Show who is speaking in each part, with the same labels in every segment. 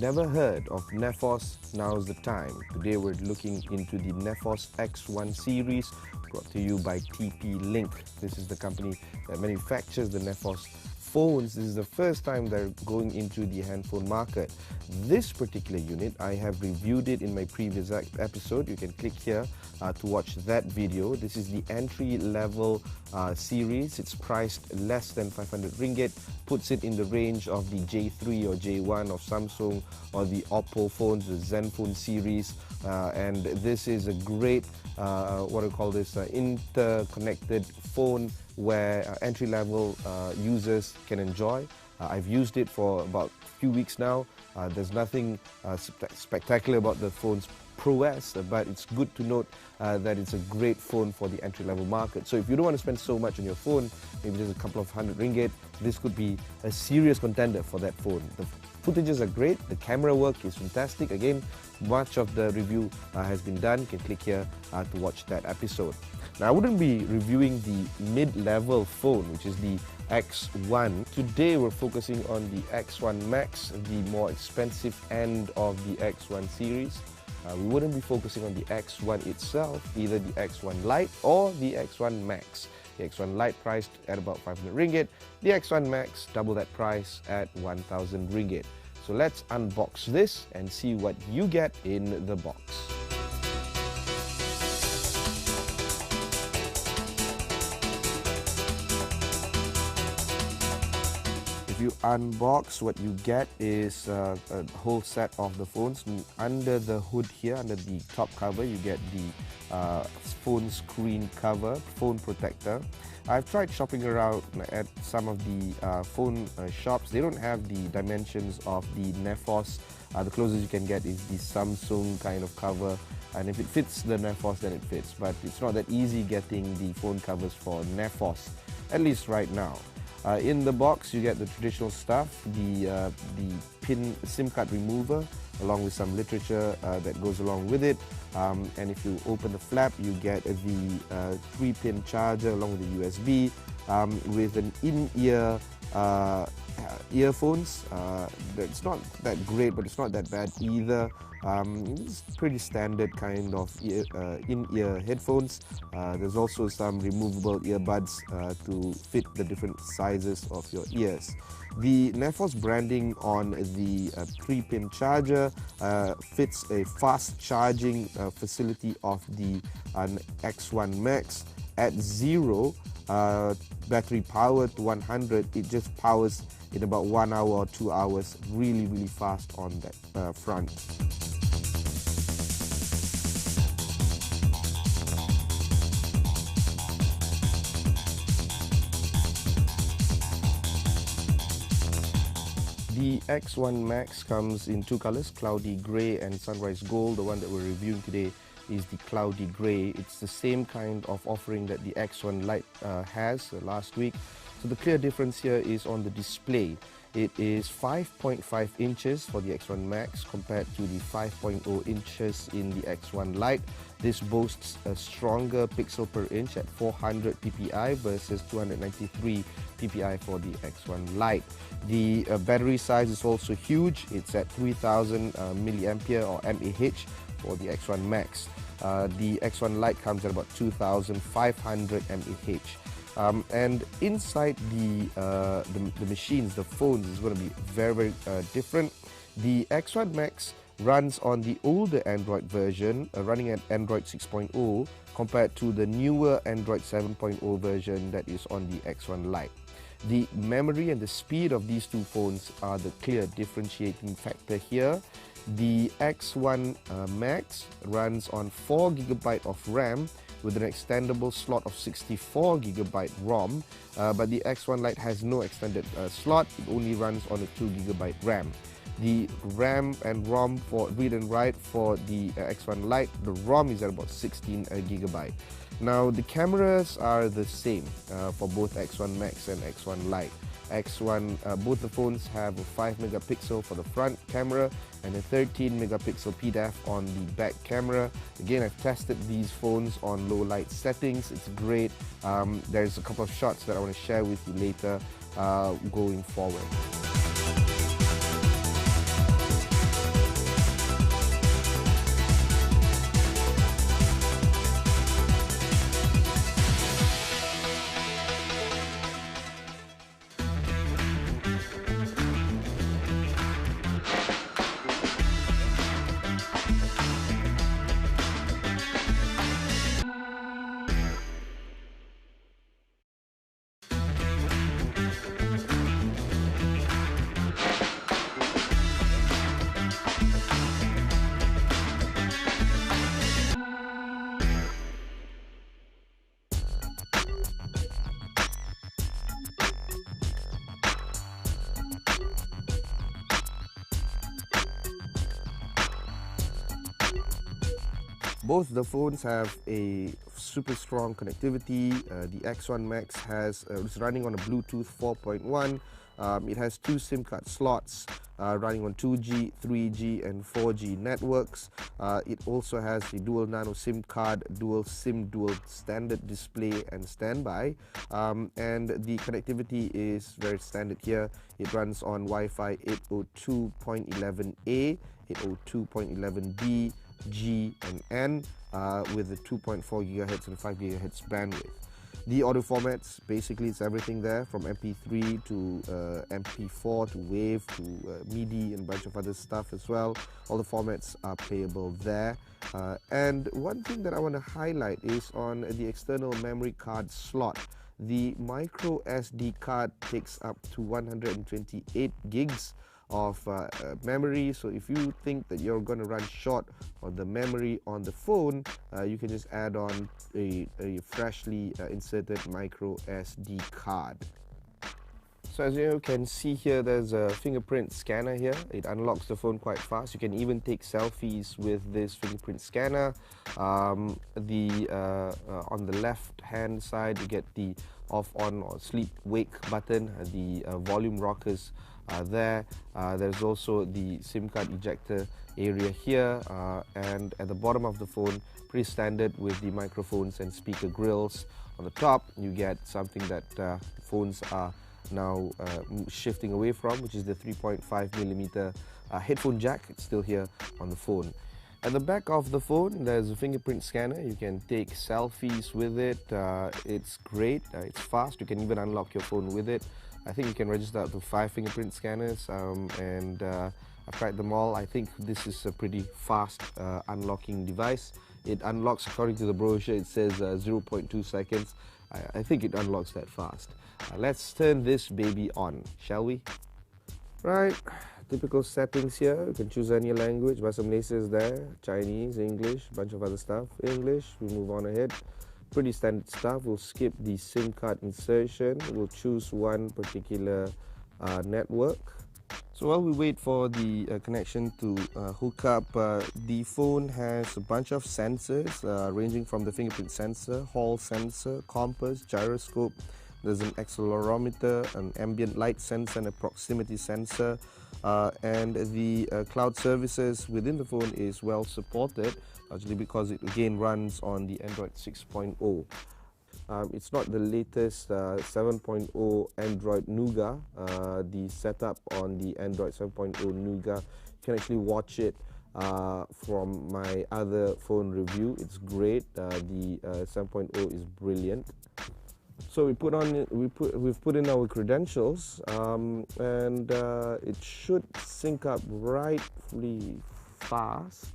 Speaker 1: never heard of Nefos, now's the time. Today we're looking into the Nefos X1 series brought to you by TP-Link. This is the company that manufactures the Nefos phones. This is the first time they're going into the handphone market. This particular unit, I have reviewed it in my previous episode. You can click here to watch that video. This is the entry-level series. It's priced less than 500 ringgit, puts it in the range of the J3 or J1 of Samsung or the Oppo phones, the Zenfone series, and this is a great interconnected phone where entry-level users can enjoy. I've used it for about a few weeks now. There's nothing spectacular about the phone's prowess, but it's good to note that it's a great phone for the entry-level market. So if you don't want to spend so much on your phone, maybe just a couple of hundred ringgit, this could be a serious contender for that phone. The footages are great, the camera work is fantastic. Again, much of the review has been done. You can click here to watch that episode. Now, I wouldn't be reviewing the mid-level phone, which is the X1. Today, we're focusing on the X1 Max, the more expensive end of the X1 series. We wouldn't be focusing on the X1 itself, either the X1 Lite or the X1 Max. The X1 Lite priced at about 500 ringgit, the X1 Max double that price at 1000 ringgit. So let's unbox this and see what you get in the box. If you unbox, what you get is a whole set of the phones. Under the hood here, under the top cover, you get the phone screen cover, phone protector. I've tried shopping around at some of the phone shops. They don't have the dimensions of the Nefos. The closest you can get is the Samsung kind of cover, and if it fits the Nefos, then it fits. But it's not that easy getting the phone covers for Nefos, at least right now. In the box, you get the traditional stuff, the pin SIM card remover, along with some literature that goes along with it. And if you open the flap, you get the 3-pin charger along with the USB, with an in-ear earphones. It's not that great, but it's not that bad either. It's pretty standard kind of in-ear headphones. There's also some removable earbuds to fit the different sizes of your ears. The Nefos branding on the 3-pin charger fits a fast charging facility of the X1 Max. At 0 battery power to 100, it just powers in about 1 hour or 2 hours, really fast on that front. The X1 Max comes in two colors, cloudy grey and sunrise gold. The one that we're reviewing today is the cloudy grey. It's the same kind of offering that the X1 Lite has last week. So the clear difference here is on the display. It is 5.5 inches for the X1 Max compared to the 5.0 inches in the X1 Lite. This boasts a stronger pixel per inch at 400 ppi versus 293 ppi for the X1 Lite. The battery size is also huge. It's at 3000 milliampere or mAh for the X1 Max. The X1 Lite comes at about 2500 mAh. And inside the machines, the phones, is going to be very different. The X1 Max runs on the older Android version, running at Android 6.0, compared to the newer Android 7.0 version that is on the X1 Lite. The memory and the speed of these two phones are the clear differentiating factor here. The X1 Max runs on 4GB of RAM with an extendable slot of 64GB ROM, but the X1 Lite has no extended slot. It only runs on a 2GB RAM. The RAM and ROM for read and write for the X1 Lite, the ROM is at about 16GB. Now the cameras are the same for both X1 Max and X1 Lite. Both the phones have a 5 megapixel for the front camera and a 13 megapixel PDAF on the back camera. Again, I've tested these phones on low light settings. It's great. There's a couple of shots that I want to share with you later going forward. Both the phones have a super strong connectivity. The X1 Max is running on a Bluetooth 4.1. It has 2 SIM card slots running on 2G, 3G and 4G networks. It also has the dual nano SIM card, dual SIM, dual standard display and standby. And the connectivity is very standard here. It runs on Wi-Fi 802.11a, 802.11b, G and N with the 2.4 GHz and 5 GHz bandwidth. The audio formats, basically it's everything there from MP3 to MP4 to WAV to MIDI and a bunch of other stuff as well. All the formats are playable there. And one thing that I want to highlight is on the external memory card slot. The micro SD card takes up to 128 gigs of memory, so if you think that you're going to run short on the memory on the phone, you can just add on a freshly inserted micro SD card. So as you can see here, there's a fingerprint scanner here. It unlocks the phone quite fast. You can even take selfies with this fingerprint scanner. On the left hand side you get the off, on or sleep wake button. The volume rockers are there. There's also the SIM card ejector area here, and at the bottom of the phone, pretty standard with the microphones and speaker grills. On the top you get something that phones are now shifting away from, which is the 3.5mm headphone jack. It's still here on the phone. At the back of the phone there's a fingerprint scanner. You can take selfies with it. It's great, it's fast. You can even unlock your phone with it. I think you can register up to 5 fingerprint scanners, and I've tried them all. I think this is a pretty fast unlocking device. It unlocks, according to the brochure, it says 0.2 seconds. I think it unlocks that fast. Let's turn this baby on, shall we? Right, typical settings here. You can choose any language. Bahasa Malaysia is there, Chinese, English, bunch of other stuff. English, we move on ahead. Pretty standard stuff. We'll skip the SIM card insertion. We'll choose one particular network. So while we wait for the connection to hook up, the phone has a bunch of sensors ranging from the fingerprint sensor, hall sensor, compass, gyroscope. There's an accelerometer, an ambient light sensor and a proximity sensor. And the cloud services within the phone is well supported, actually, because it again runs on the Android 6.0. It's not the latest 7.0 Android Nougat. The setup on the Android 7.0 Nougat, you can actually watch it from my other phone review. It's great. The 7.0 is brilliant. So we've put in our credentials, and it should sync up rightfully fast.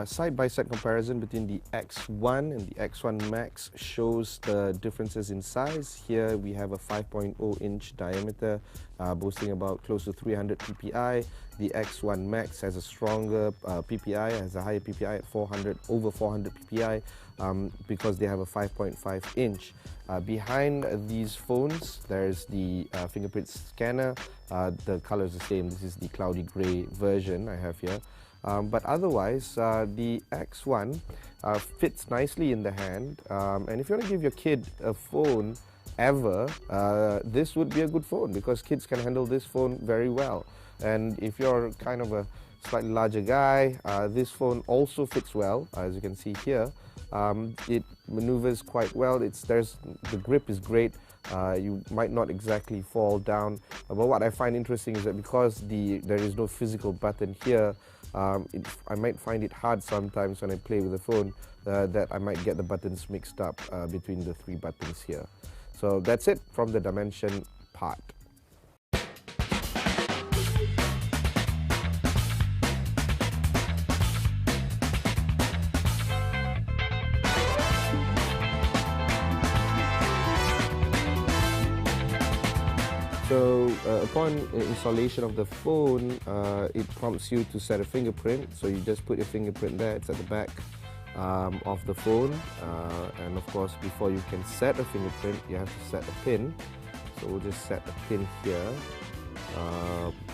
Speaker 1: Side-by-side comparison between the X1 and the X1 Max shows the differences in size. Here we have a 5.0-inch diameter, boasting about close to 300 ppi. The X1 Max has a stronger ppi, has a higher ppi at over 400 ppi, because they have a 5.5-inch. Behind these phones, there's the fingerprint scanner. The color is the same. This is the cloudy grey version I have here. But otherwise, the X1 fits nicely in the hand, and if you want to give your kid a phone ever, this would be a good phone, because kids can handle this phone very well. And if you're kind of a slightly larger guy, this phone also fits well, as you can see here. It maneuvers quite well. The grip is great. You might not exactly fall down, but what I find interesting is that because there is no physical button here, I might find it hard sometimes when I play with the phone, that I might get the buttons mixed up between the 3 buttons here. So that's it from the dimension part. So upon installation of the phone, it prompts you to set a fingerprint. So you just put your fingerprint there. It's at the back of the phone. And of course, before you can set a fingerprint, you have to set a pin. So we'll just set a pin here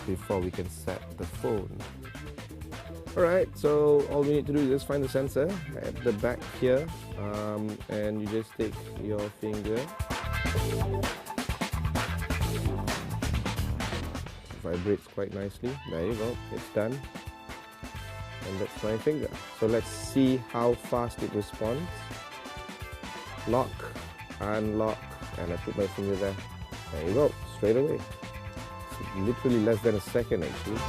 Speaker 1: before we can set the phone. Alright, so all we need to do is just find the sensor at the back here, and you just take your finger, vibrates quite nicely. There you go, it's done. And that's my finger. So let's see how fast it responds. Lock, unlock, and I put my finger there. There you go, straight away. It's literally less than a second actually.